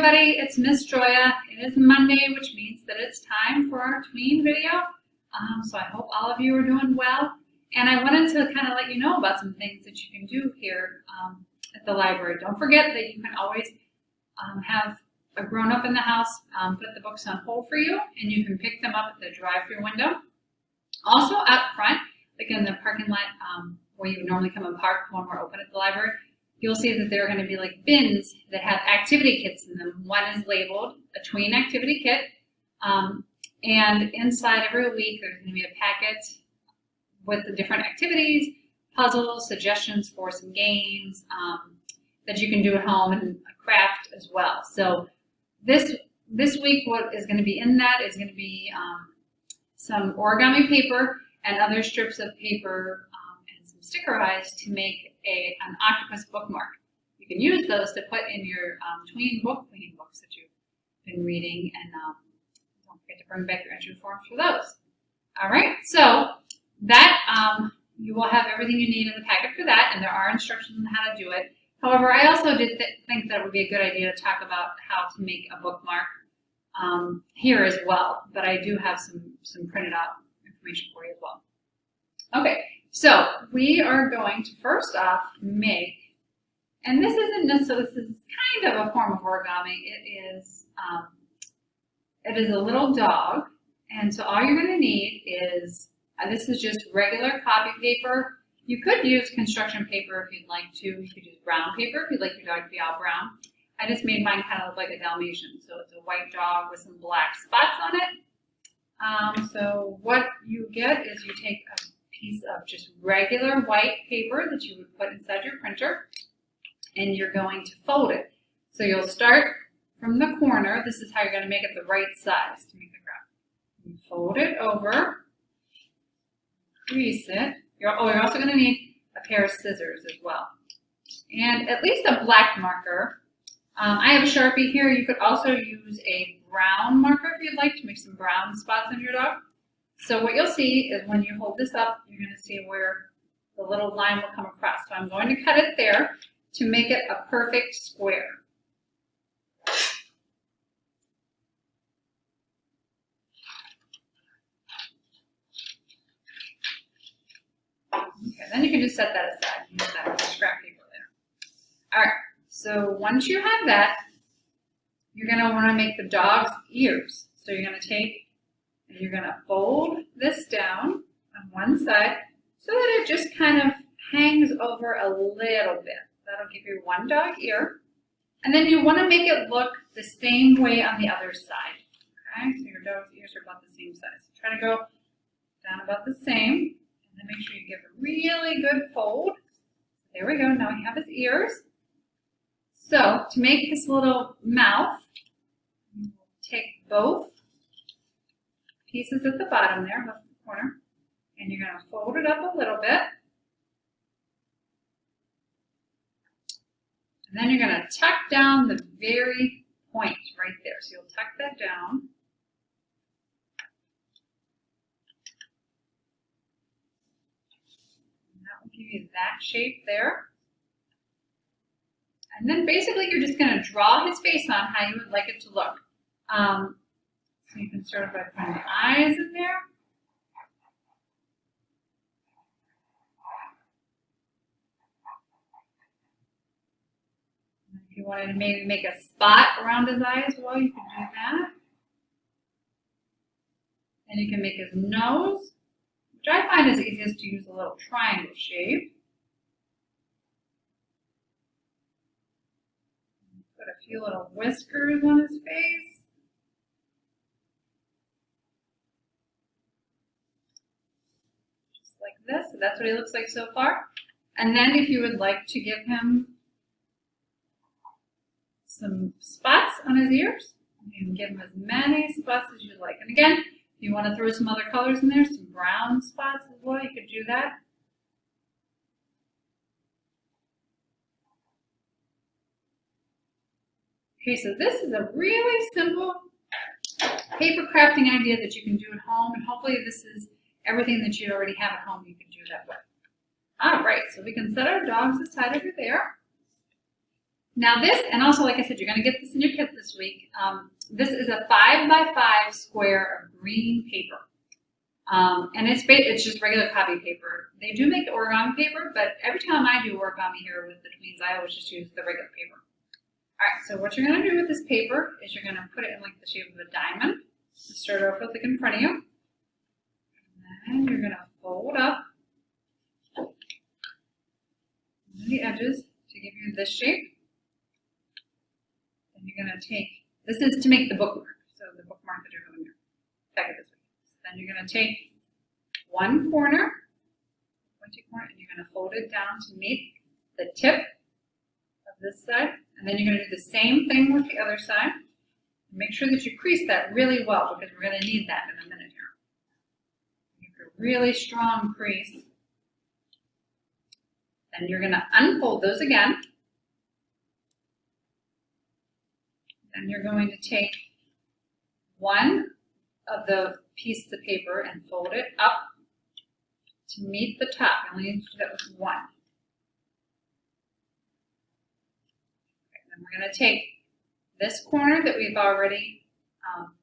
everybody, it's Miss Joya. It is Monday, which means that it's time for our tween video. So I hope all of you are doing well. And I wanted to kind of let you know about some things that you can do here at the library. Don't forget that you can always have a grown-up in the house put the books on hold for you, and you can pick them up at the drive-through window. Also out front, like in the parking lot where you would normally come and park when we're open at the library, you'll see that there are going to be like bins that have activity kits in them. One is labeled a Tween Activity Kit, and inside every week there's going to be a packet with the different activities, puzzles, suggestions for some games that you can do at home, and a craft as well. So this week what is going to be in that is going to be some origami paper and other strips of paper and some sticker eyes to make an octopus bookmark. You can use those to put in your tween books that you've been reading, and don't forget to bring back your entry forms for those. All right, so that you will have everything you need in the packet for that, and there are instructions on how to do it. However, I also did think that it would be a good idea to talk about how to make a bookmark here as well, but I do have some printed out information for you as well. Okay, so we are going to first off make, and this isn't necessarily, this is kind of a form of origami. It is a little dog, and so all you're going to need is, this is just regular copy paper. You could use construction paper if you'd like to. You could use brown paper if you'd like your dog to be all brown. I just made mine kind of look like a Dalmatian, so it's a white dog with some black spots on it. So what you get is you take a piece of just regular white paper that you would put inside your printer, and you're going to fold it. So you'll start from the corner. This is how you're going to make it the right size to make the graph. You fold it over, crease it. You're also going to need a pair of scissors as well, and at least a black marker. I have a Sharpie here. You could also use a brown marker if you'd like to make some brown spots on your dog. So what you'll see is when you hold this up, you're going to see where the little line will come across. So I'm going to cut it there to make it a perfect square. Okay, then you can just set that aside. Use that scrap paper there. All right, so once you have that, you're going to want to make the dog's ears. So you're going to take and you're going to fold this down on one side so that it just kind of hangs over a little bit. That'll give you one dog ear. And then you want to make it look the same way on the other side. Okay, so your dog's ears are about the same size. So try to go down about the same. And then make sure you give a really good fold. There we go. Now we have his ears. So to make his little mouth, you will take both pieces at the bottom there, left the corner, and you're going to fold it up a little bit. And then you're going to tuck down the very point right there. So you'll tuck that down. And that will give you that shape there. And then basically you're just going to draw his face on how you would like it to look. So you can start by putting the eyes in there. And if you wanted to maybe make a spot around his eyes, well, you can do that. And you can make his nose, which I find is easiest to use a little triangle shape. Put a few little whiskers on his face. Just like this. So that's what he looks like so far. And then if you would like to give him some spots on his ears, you can give him as many spots as you like. And again, if you want to throw some other colors in there, some brown spots as well, you could do that. Okay, so this is a really simple paper crafting idea that you can do at home, and hopefully this is everything that you already have at home you can do that with. All right, so we can set our dogs aside over there. Now this, and also like I said, you're going to get this in your kit this week. This is a 5x5 square of green paper. And it's just regular copy paper. They do make origami paper, but every time I do origami here with the tweens, I always just use the regular paper. All right, so what you're going to do with this paper is you're going to put it in like the shape of a diamond. Start off with like in front of you. And you're going to fold up the edges to give you this shape. Then you're going to take, this is to make the bookmark, so the bookmark that you're having your packet this week. Then you're going to take one corner, pointy corner, and you're going to fold it down to meet the tip of this side. And then you're going to do the same thing with the other side. Make sure that you crease that really well because we're going to need that in a minute here. Give a really strong crease. Then you're going to unfold those again. Then you're going to take one of the pieces of paper and fold it up to meet the top. You only need to do that with one. Okay, then we're going to take this corner that we've already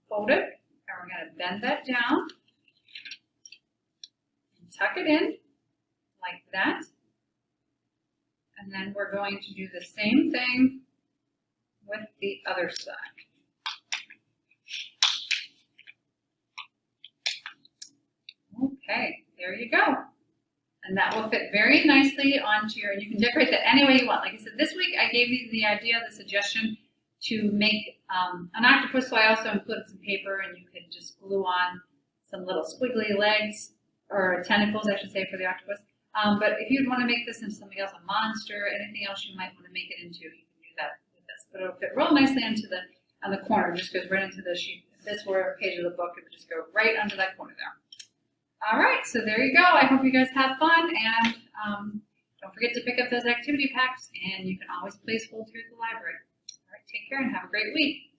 folded, and we're going to bend that down and tuck it in like that. And then we're going to do the same thing with the other side. Okay, there you go. And that will fit very nicely onto your, and you can decorate that any way you want. Like I said, this week I gave you the idea, the suggestion to make an octopus, so I also included some paper, and you could just glue on some little squiggly legs, or tentacles, I should say, for the octopus. But if you'd want to make this into something else, a monster, anything else you might want to make it into, you can do that with this. But it'll fit real nicely into on the corner, just goes right into the sheet. If this were a page of the book, it would just go right under that corner there. All right, so there you go. I hope you guys have fun, and don't forget to pick up those activity packs, and you can always place hold here at the library. All right, take care and have a great week.